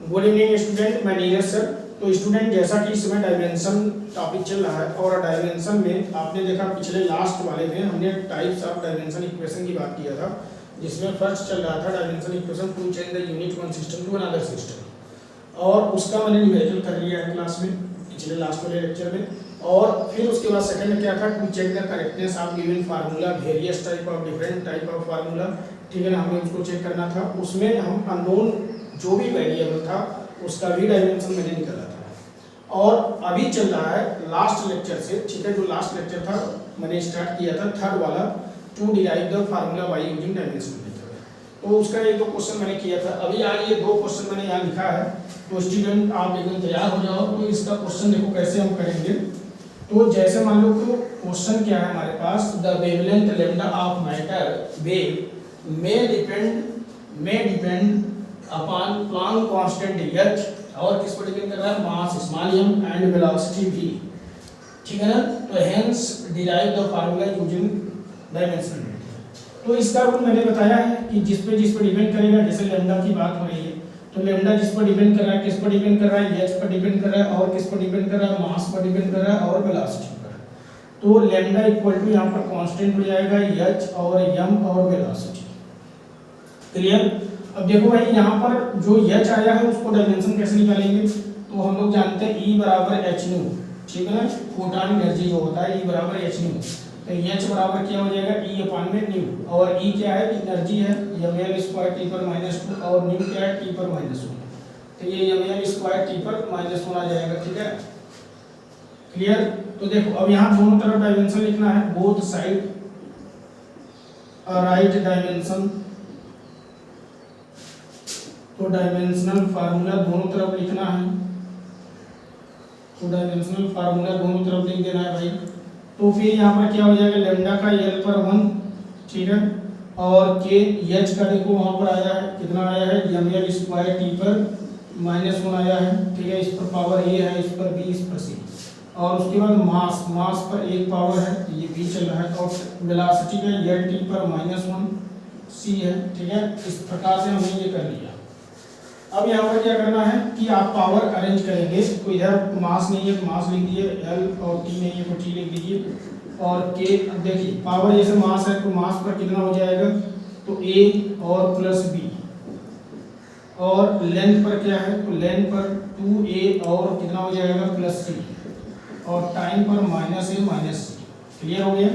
Good evening student, मैं Neeraj sir. तो student, जैसा कि इस समय डायमेंशन टॉपिक चल रहा है और डायमेंशन में आपने देखा पिछले लास्ट वाले में हमने टाइप्स ऑफ डायमेंशन इक्वेशन की बात किया था, जिसमें फर्स्ट चल रहा था dimension equation to change the unit one system to another system, और उसका मैंने न्यूमेरिकल कर लिया है क्लास में पिछले लास्ट वाले लेक्चर में। और फिर उसके बाद सेकंड में क्या था, to check the correctness of given formula, various type of different type of formula, ठीक है ना, हमें उसको चेक करना था। उसमें हम अननोन जो भी वेरिएबल था उसका भी डायमेंशन मैंने निकाला था। और अभी चल रहा है लास्ट लेक्चर से, ठीक है, जो लास्ट लेक्चर था मैंने स्टार्ट किया था थर्ड वाला, to derive the formula by using dimension method. तो उसका एक दो क्वेश्चन मैंने किया था। अभी यार ये दो क्वेश्चन मैंने यहाँ लिखा है, तो स्टूडेंट आप एकदम तैयार हो जाओ। तो इसका क्वेश्चन देखो कैसे हम करेंगे। तो जैसे मान लो तो क्वेश्चन क्या है हमारे पास, the wavelength lambda of matter wave may depend upon Planck constant h, और किस पर डिपेंड कर रहा है, mass small m and velocity v, ठीक है ना। तो hence derive the formula using dimension. तो इसका रूल मैंने बताया है कि जिस पे डिपेंड करेगा, जैसे लैम्डा की बात हो रही है तो लैम्डा जिस पर डिपेंड कर रहा है, किस पर डिपेंड कर रहा है, h पर डिपेंड कर रहा है, और किस पर डिपेंड कर रहा है, मास पर डिपेंड कर रहा है और वेलोसिटी पर। तो लैम्डा इक्वल टू यहाँ पर कांस्टेंट हो जाएगा h और m और वेलोसिटी। क्लियर। अब देखो भाई यहाँ पर जो h आया है उसको डायमेंशन कैसे निकालेंगे, तो हम लोग जानते हैं E बराबर h न्यू, ठीक है ना, फोटॉन एनर्जी जो होता है E बराबर h न्यू। तो h बराबर क्या हो जाएगा, E अपॉन में न्यू, और E क्या है, एनर्जी है, ml स्क्वायर टी पर -2, और न्यू क्या है, टी पर -1। तो ये ml स्क्वायर टी पर -1 आ जाएगा, ठीक है। क्लियर। तो देखो अब यहाँ दोनों तरफ डायमेंशन लिखना है, बोथ साइड राइट डायमेंशन। तो डायमेंशनल फार्मूला दोनों तरफ लिखना है, तो डायमेंशनल फार्मूला दोनों तरफ लिख देना है भाई। तो फिर यहाँ पर क्या हो जाएगा, लैम्डा का L पर 1, ठीक है, और के H का देखो वहाँ पर आया है, कितना आया है, ml स्क्वायर टी पर -1 आया है, ठीक है। इस पर पावर A है, इस पर B, इस पर C, और उसके बाद मास पर एक पावर है, ये B चल रहा है, और वेलोसिटी का L टी पर -1 C है, ठीक है। इस प्रकार से हमने ये कर लिया। अब यहाँ पर क्या करना है कि आप पावर अरेंज करेंगे, तो इधर मास नहीं है तो मास लिख दीजिए, L, और T नहीं है तो T लिख दीजिए, और K। अब देखिए पावर जैसे मास है तो मास पर कितना हो जाएगा, तो A और प्लस B, और लेंथ पर क्या है, तो लेंथ पर 2A और कितना हो जाएगा, प्लस C, और टाइम पर -A -C। क्लियर हो गया।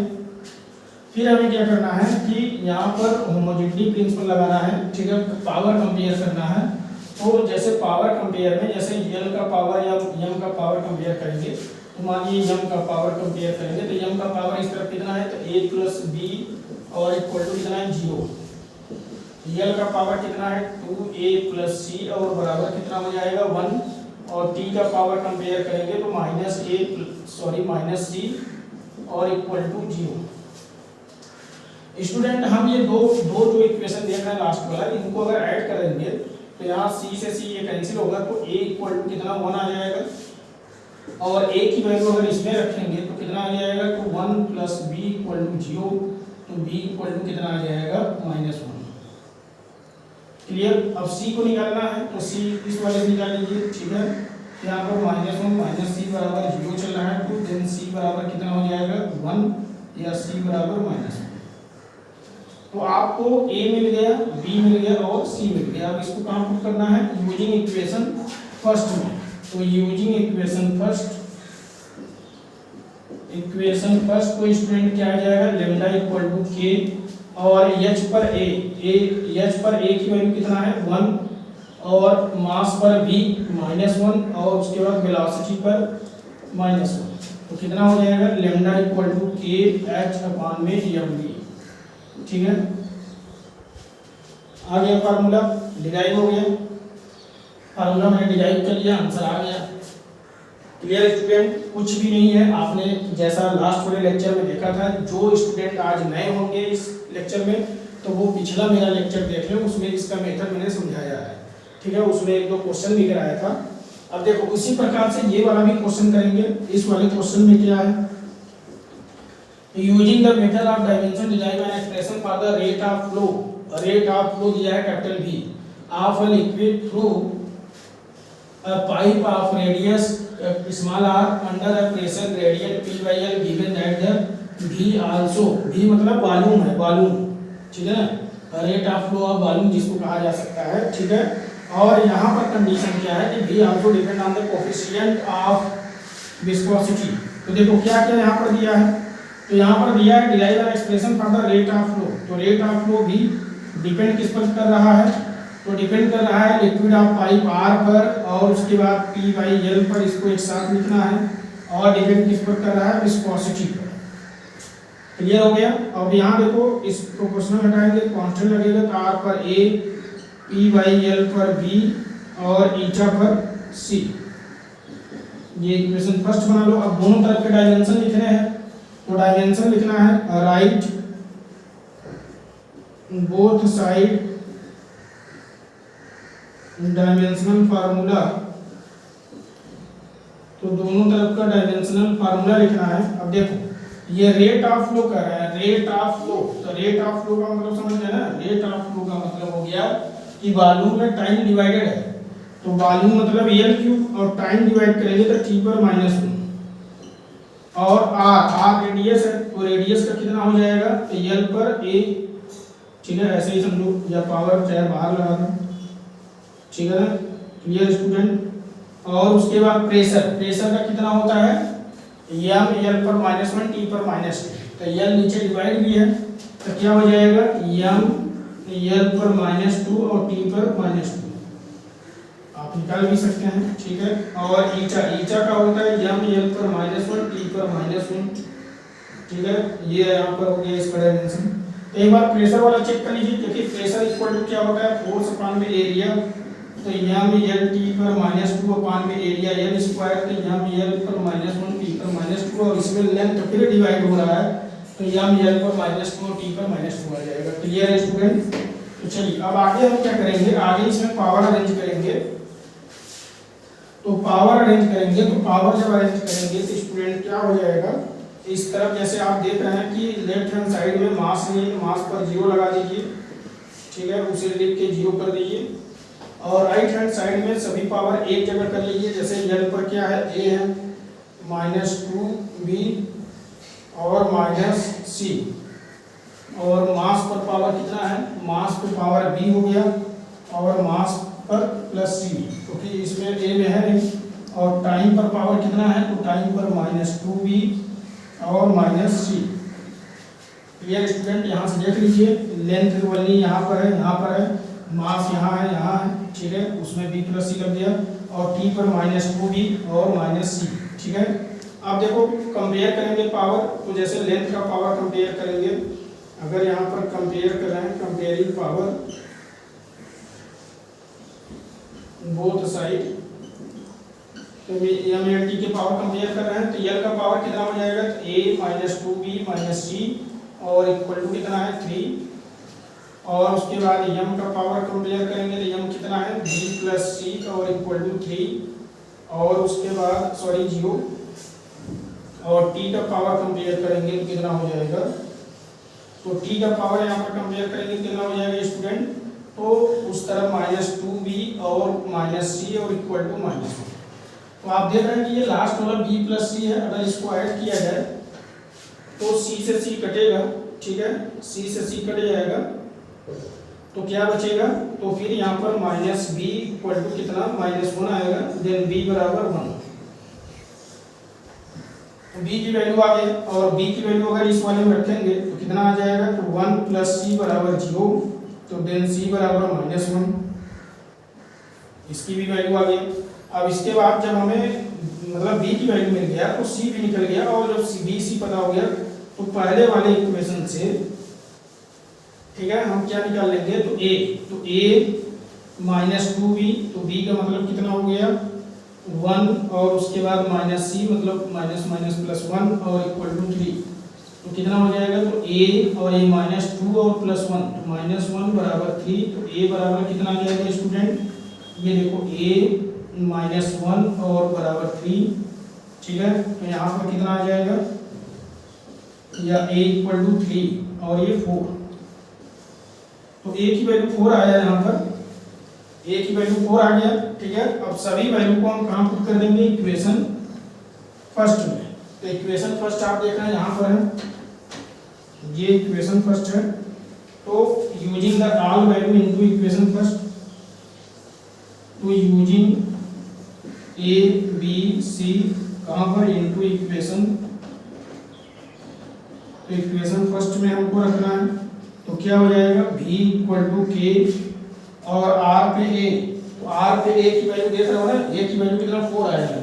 फिर हमें क्या करना है कि यहाँ पर होमोजेनिटी प्रिंसिपल लगाना है, ठीक है, पावर कंपेयर करना है। तो जैसे पावर कंपेयर में जैसे L का पावर या M का पावर कंपेयर करेंगे, तो मान लीजिए M का पावर कंपेयर करेंगे तो M का पावर इस तरफ कितना है, तो A प्लस B, और इक्वल टू कितना है, 0। L का पावर कितना है, 2A प्लस C, और बराबर कितना हो जाएगा, 1, और T का पावर कंपेयर करेंगे तो -C और इक्वल टू 0। स्टूडेंट, हम ये दो जो इक्वेशन देख रहे हैं लास्ट वाला, इनको अगर ऐड करेंगे तो यहाँ C से C ये कैंसिल होगा, तो A इक्वल टू कितना, 1 आ जाएगा, और A की वैल्यू अगर इसमें रखेंगे तो कितना आ जाएगा, तो 1 प्लस B इक्वल टू 0, तो B इक्वल टू कितना आ जाएगा, -1। क्लियर। अब C को निकालना है तो C इस वाले से निकाल लीजिए, ठीक है। यहाँ पर -1 -C बराबर 0 चल रहा है, तो देन C बराबर कितना हो जाएगा, 1, या C बराबर -1। तो आपको A मिल गया, B मिल गया और C मिल गया। अब इसको कहाँ पुट करना है, यूजिंग इक्वेशन फर्स्ट में। तो यूजिंग इक्वेशन फर्स्ट को स्टूडेंट क्या आ जाएगा, लैम्डा इक्वल टू K, और H पर A की वैल्यू कितना है, 1, और मास पर B -1, और उसके बाद वेलोसिटी पर -1। तो कितना हो जाएगा, lambda equal to K H upon में mv, ठीक है। आ गया फार्मूला, डिराइव हो गया, फार्मूला मैंने डिराइव कर लिया, आंसर आ गया। क्लियर स्टूडेंट, कुछ भी नहीं है, आपने जैसा लास्ट वाले लेक्चर में देखा था। जो स्टूडेंट आज नए होंगे इस लेक्चर में तो वो पिछला मेरा लेक्चर देख लें, उसमें इसका मेथड मैंने समझाया है, ठीक है। उसमें एक दो क्वेश्चन भी कराया था। अब देखो उसी प्रकार से ये वाला भी क्वेश्चन करेंगे। इस वाले क्वेश्चन में क्या है, using the method of dimension derive an expression for the rate of flow दिया है capital V of a liquid through a pipe of radius small r under a pressure gradient P by L given that the V also, V मतलब volume है, volume, ठीक है ना, rate of flow of volume जिसको कहा जा सकता है, ठीक है। और यहाँ पर कंडीशन क्या है कि V also depend on the coefficient of viscosity. तो देखो क्या क्या यहाँ पर दिया है, तो यहाँ पर दिया है derive an expression for the rate of flow. तो रेट ऑफ फ्लो भी डिपेंड किस पर कर रहा है, तो डिपेंड कर रहा है लिक्विड ऑफ पाइप आर पर, और उसके बाद पी बाई एल पर, इसको एक साथ लिखना है, और डिपेंड किस पर कर रहा है, विस्कोसिटी पर। क्लियर हो गया। अब यहाँ देखो इस प्रोपोर्शनल हटाएंगे, कांस्टेंट लगेगा, तो आर पर ए, पी बाई एल पर बी, और ईटा पर सी। ये इक्वेशन फर्स्ट बना लो। अब दोनों तरफ के डायमेंशन लिखने हैं, तो डायमेंशन लिखना है right both side dimensional formula. तो दोनों तरफ का डायमेंशनल फार्मूला लिखना है। अब देखो ये रेट ऑफ फ्लो कर रहा है, रेट ऑफ फ्लो, तो रेट ऑफ फ्लो का मतलब समझ गए ना, रेट ऑफ फ्लो का मतलब हो गया कि वॉल्यूम में टाइम डिवाइडेड है, तो वॉल्यूम मतलब एल क्यूब, और टाइम डिवाइड करेंगे तो टी पर -1, और आर रेडियस है, तो रेडियस का कितना हो जाएगा, तो एल पर ए, ठीक है, ऐसे ही समझो, या पावर चाहे बाहर लगा दो, ठीक है ना, क्लियर स्टूडेंट। और उसके बाद प्रेशर, प्रेशर का कितना होता है, एम एल पर -1 टी पर -2, तो एल नीचे डिवाइड भी है, तो क्या हो जाएगा, एम एल पर -2 और टी पर -2, आप निकाल भी सकते हैं, ठीक है। और ईटा, ईटा का होता है एम एल पर -1 टी पर -1, ठीक है, ये यहाँ पर हो गया इसका डायमेंशन। तो एक बार प्रेशर वाला चेक कर लीजिए, क्योंकि प्रेशर इक्वल टू क्या होता है, फोर्स अपॉन में एरिया, तो एम एल टी पर -2 अपॉन में एरिया एल स्क्वायर, तो एम एल पर -1 टी पर -2, और इसमें लेंथ फिर डिवाइड हो रहा है, तो एम एल पर -2 और टी पर -2 आ जाएगा। क्लियर है स्टूडेंट। तो चलिए अब आगे हम क्या करेंगे, आगे इसमें पावर अरेंज करेंगे। तो पावर अरेंज करेंगे, तो पावर जब अरेंज करेंगे तो स्टूडेंट क्या हो जाएगा, इस तरफ जैसे आप देख रहे हैं कि लेफ्ट हैंड साइड में मास नहीं है, मास पर 0 लगा दीजिए, ठीक है, उसे लिख के 0 कर दीजिए। और राइट हैंड साइड में सभी पावर एक जगह कर लीजिए, जैसे एल पर क्या है, ए है, -2b और -c, और मास पर पावर कितना है, मास पर पावर b हो गया, और मास पर +c, क्योंकि तो इसमें a में है नहीं। और टाइम पर पावर कितना है, तो टाइम पर -2b और -c। क्लियर स्टूडेंट, यहाँ से देख लीजिए, लेंथ वाली यहाँ पर है, यहाँ पर है, मास यहाँ है, ठीक है, उसमें b+c लग गया, और t पर -2b और -c, ठीक है। अब देखो कंपेयर करेंगे पावर, तो जैसे लेंथ का पावर कंपेयर करेंगे, अगर यहाँ पर कंपेयर कर रहे हैं, कंपेयरिंग पावर बोथ साइड, तो एम एल टी के पावर कंपेयर कर रहे हैं, तो एल का पावर कितना हो जाएगा, तो a -2b -c और इक्वल टू कितना है 3, और उसके बाद यम का पावर कंपेयर करेंगे, तो यम कितना है b+c और इक्वल टू 3, और उसके बाद 0, और t का पावर कंपेयर करेंगे तो कितना हो जाएगा, तो t का पावर यहाँ पर कंपेयर करेंगे तो कितना हो जाएगा स्टूडेंट, तो उस तरफ -2b और -c और इक्वल टू -1। तो आप देख रहे हैं कि ये लास्ट वाला b+c है, अगर इसको ऐड किया जाए तो c से c कटेगा, ठीक है, c से c कट जाएगा, तो क्या बचेगा, तो फिर यहाँ पर -b इक्वल टू कितना, -1 आएगा, देन b बराबर 1, तो b की वैल्यू आ गई, और b की वैल्यू अगर इस वाले में रखेंगे तो कितना आ जाएगा, तो 1 + c बराबर 0, तो देन c बराबर -1, इसकी भी वैल्यू आ गई। अब इसके बाद जब हमें मतलब b की वैल्यू मिल गया तो c भी निकल गया, और जब b c पता हो गया तो पहले वाले इक्वेशन से, ठीक है, हम क्या निकाल लेंगे, तो a -2b, तो b का मतलब कितना हो गया 1, और उसके बाद -c मतलब -+1 और इक्वल टू 3, तो कितना हो जाएगा, तो a और a -2 और +1, तो -1 बराबर 3, तो a बराबर कितना आ जाएगा स्टूडेंट, ये देखो a -1 और बराबर 3, ठीक है, तो यहाँ पर कितना आ जाएगा, या a इक्वल टू 3 और ये 4, तो a की वैल्यू 4 आया यहाँ पर, ए की वैल्यू 4 आ गया, ठीक है। अब सभी वैल्यू को हम कहाँ पुट कर देंगे, इक्वेशन फर्स्ट में। तो इक्वेशन फर्स्ट आप देख रहे हैं यहाँ पर है, ये इक्वेशन फर्स्ट है। तो using the all value into equation first, तो यूजिंग ए बी सी कहाँ पर इनटू इक्वेशन, तो इक्वेशन फर्स्ट में हमको रखना है। तो क्या हो जाएगा, v इक्वल टू के और r पे a, तो r पे a की वैल्यू देख रहे हो ना, a की वैल्यू कितना 4 आएगा,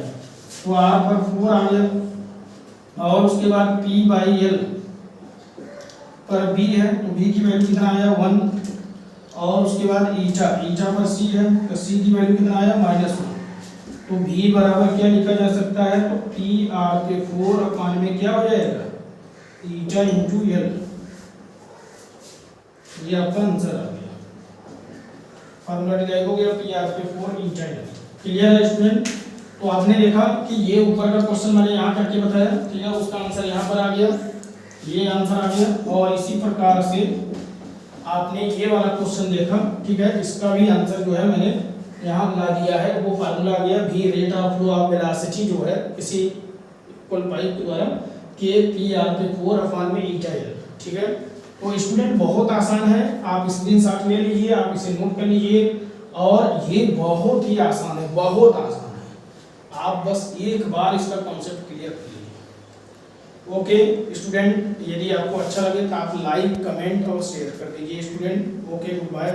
तो r पर 4 आ गया। और उसके बाद p बाई l पर b है, तो b की वैल्यू कितना आया 1। और उसके बाद ईटा, ईटा पर c है, तो c की वैल्यू कितना आया -1। तो v बराबर क्या लिखा जा सकता है, तो t r पे 4 अपान में क्या हो जाएगा, ईटा इंटू l। ये आपका आंसर आ गया, फार्मूला डिराइव हो गया पी आर पे 4 ईटा l। क्लियर है स्टूडेंट। तो आपने देखा कि ये ऊपर का क्वेश्चन मैंने यहाँ करके बताया, ठीक है, उसका आंसर यहाँ पर आ गया, ये आंसर आ गया। और इसी प्रकार से आपने ये वाला क्वेश्चन देखा, ठीक है, इसका भी आंसर जो है मैंने यहाँ ला दिया है। वो फार्मूला आ गया v rate of flow of velocity जो है किसी इक्वल पाइप के द्वारा के पी आर पे 4 अपान में ईटा l, ठीक है। तो स्टूडेंट बहुत आसान है, आप स्क्रीनशॉट ले लीजिए, आप इसे नोट कर लीजिए। और ये बहुत ही आसान है, बहुत आसान है, आप बस एक बार इसका कॉन्सेप्ट क्लियर कर लीजिए। ओके स्टूडेंट, यदि आपको अच्छा लगे तो आप लाइक कमेंट और शेयर कर दीजिए स्टूडेंट। Okay, good bye.